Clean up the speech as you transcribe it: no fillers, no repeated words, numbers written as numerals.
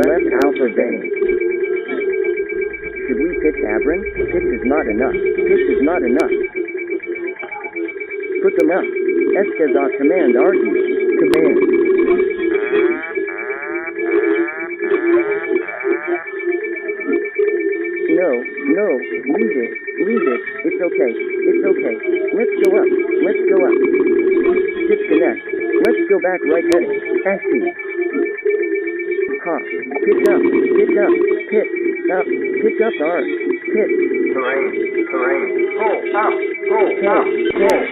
left alpha vein. Should we pitch Abram? Pitch is not enough. Pitch is not enough. Put them up. Escazar command argue. Command. No, leave it. It's okay. Let's go up. Disconnect. Let's go back right heading. SC. Hop. Pitch up. Pitch up. Pitch up R. Pitch. Terrain. Pull up. Pitch.